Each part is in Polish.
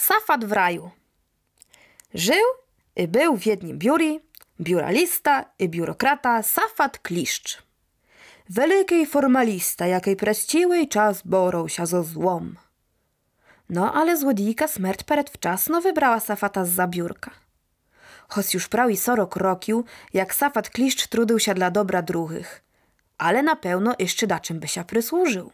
Safat w raju. Żył i był w jednym biuri, biuralista i biurokrata Safat Kliszcz. Wielki formalista, jakiej przez cały czas borął się ze złom. No ale złodziejka śmierć przedwczasno wybrała Safata z biurka. Choć już prawie 40 rokił, jak Safat Kliszcz trudył się dla dobra druhych, ale na pewno jeszcze da czym by się przysłużył.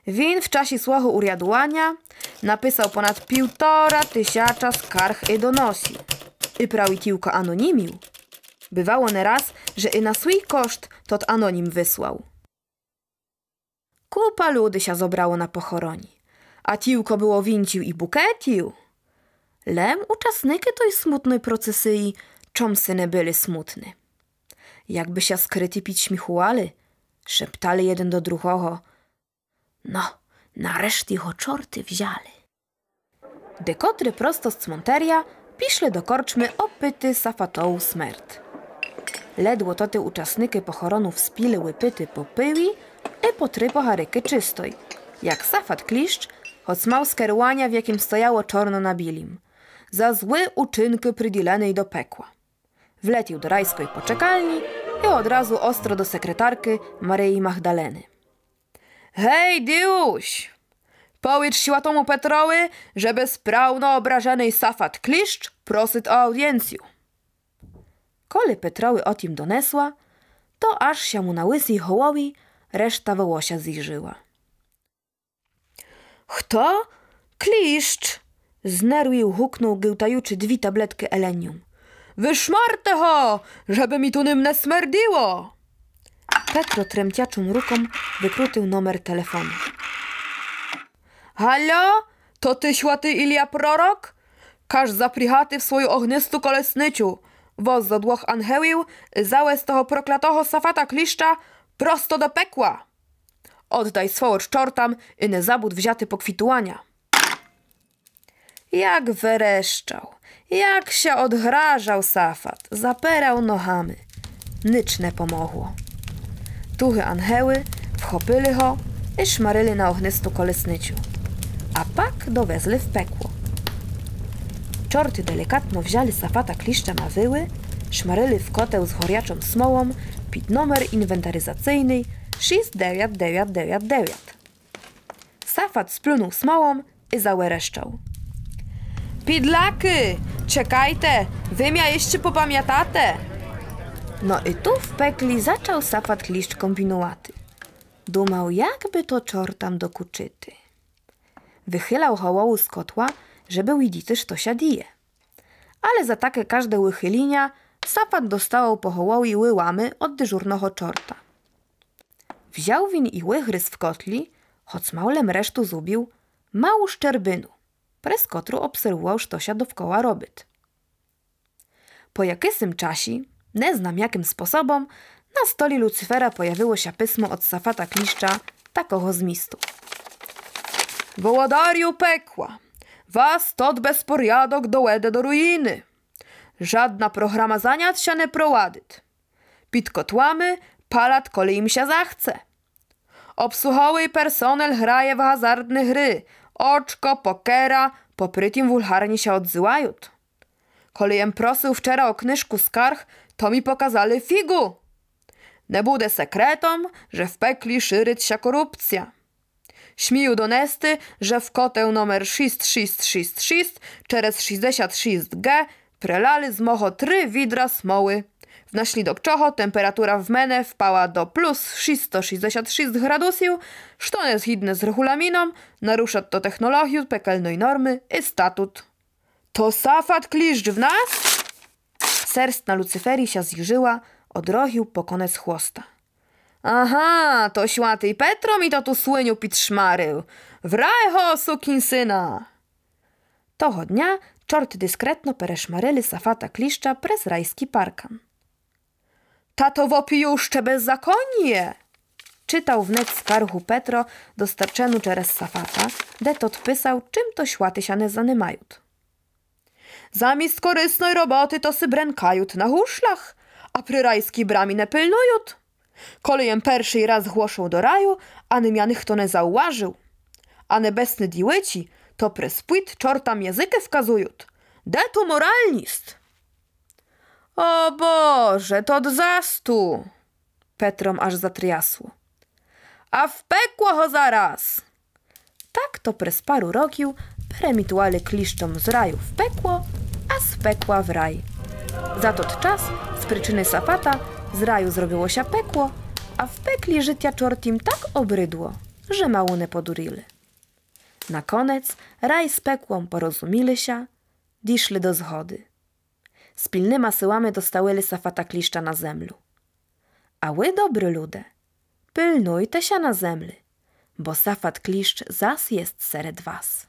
Win w czasie swego uriadłania napisał ponad 1500 skarg i donosi i prawie tylko anonimił. Bywało nieraz, że i na swój koszt tot anonim wysłał. Kupa ludy się zobrało na pochoroni, a tiłko było wincił i buketił. Lem uczestniki tej smutnej procesyi czomsy nie byli smutny. Jakby się skryty pić śmichuali, szeptali jeden do drugiego. No, nareszcie ho czorty wzięli. Dekotry prosto z cmonteria piszli do korczmy opyty Safatowu smert. Ledwo to te uczestniki pochoronów spili łypyty popyli i po 3 pocharyki czystoj, jak Safat Kliszcz, choć mał skierowania, w jakim stojało czorno na bilim, za złe uczynki przydzielenej do pekła. Wlecił do rajskiej poczekalni i od razu ostro do sekretarki Maryi Magdaleny. Hej, Diuś! Powiedz światomu Petrowi, że bezprawno obrażenej Safat Kliszcz prosit o audiencję. Kole Petrowi o tym donesła, to aż się mu na łysej hołowi reszta wołosia zjrzyła. Kto? Kliszcz! Znerwił huknął, gyłtajuczy 2 tabletki elenium. Wyszmarte ho, żeby mi tu nim nie smerdiło! Petro tremciaczą ruką wykrutył numer telefonu. Halo? To ty święty Ilia Prorok? Każ zaprichaty w swoją ognistu kolesnyciu. Woz za dłoch ancheł załez toho proklatoho Safata Kliszcza prosto do pekła. Oddaj swołocz czortam i nie zabud wziaty pokwituania. Jak wyreszczał, jak się odgrażał Safat, zaperał nohamy. Nicz nie pomogło. Tuchy ancheły wchopyli ho i szmaryli na ognistu kolesnyciu, a pak dowezli w pekło. Czorty delikatno wzięli Safata Kliszcza na wyły, szmaryli w koteł z choriaczą smołą pід numer inwentaryzacyjny 69999. Safat splunął smołą i zawereszczał. Pidlaki, czekajte, wy mnie jeszcze popamiętate. No i tu w pekli zaczął Safat Kliszcz kombinowaty. Dumał, jakby to czortam dokuczyty. Wychylał hołowu z kotła, żeby widzieć, co się dzieje. Ale za takie każde wychylienia Safat dostawał po hołowi łyłamy od dyżurnego czorta. Wziął win i łychryz w kotli, choć małym resztu zubił, mału szczerbynu, prez kotru obserwował, co się dookoła robić. Po jakisym czasie, nie znam jakim sposobom, na stoli Lucyfera pojawiło się pismo od Safata Kliszcza takogo zmistu. Wołodariu pekła, was tot bezporiadok dołede do ruiny. Żadna programa zaniat się nie prowadyt. Pід kotłamy palat kole im się zachce. Obsłuchowy personel hraje w hazardne gry, oczko, pokera, po prytim wulharnie się odzywają. Kolejem prosił wczera o knyżku skarg, to mi pokazali figu. Nie bude sekretom, że w pekli szyryć się korupcja. Śmiju donesty, że w koteł numer 6666 через 66G prelali z mocho 3 widra smoły. W naślidok czocho temperatura w mene wpała do plus 666 gradusów, što nie zgodne z regulaminą, narusza to technologię pekelnej normy i statut. To Safat Kliszcz w nas? Serst na Lucyferii się zjrzyła, odrochił po koniec chłosta. Aha, to święty Petro mi to tu słyniu pід szmarył. Wrajho, sukinsyna! Toho dnia czort dyskretno pereszmaryli Safata Kliszcza prez rajski parkan. Tato wopijuszcze bezzakonnie! Czytał wnet skargu Petro dostarczenu przez Safata, det odpisał, czym to światy się nie zanymają. Zamiast korysnej roboty to sy brękajut na huszlach, a przy rajskiej brami nie pilnujut. Kolejem pierwszy raz głoszą do raju, a niemianych to nie zauważył. A nebesny diłyci To prespójt czortam językę wkazujut. De tu moralnist. O Boże, to od zastu. Petrom aż zatriasło. A w pekło ho zaraz. Tak to przez paru rokił peremituali kliszczom z raju w pekło, a z pekła w raj. Za tot czas z przyczyny Safata z raju zrobiło się pekło, a w pekli życia czortim tak obrydło, że mało nie podurili. Na koniec raj z pekłom porozumili się, diszli do zgody. Z pilnyma syłami dostałyli Safata kliszcza na zemlu. A wy, dobry ludzie, pilnujte się na zemli, bo Safat kliszcz zas jest sered was.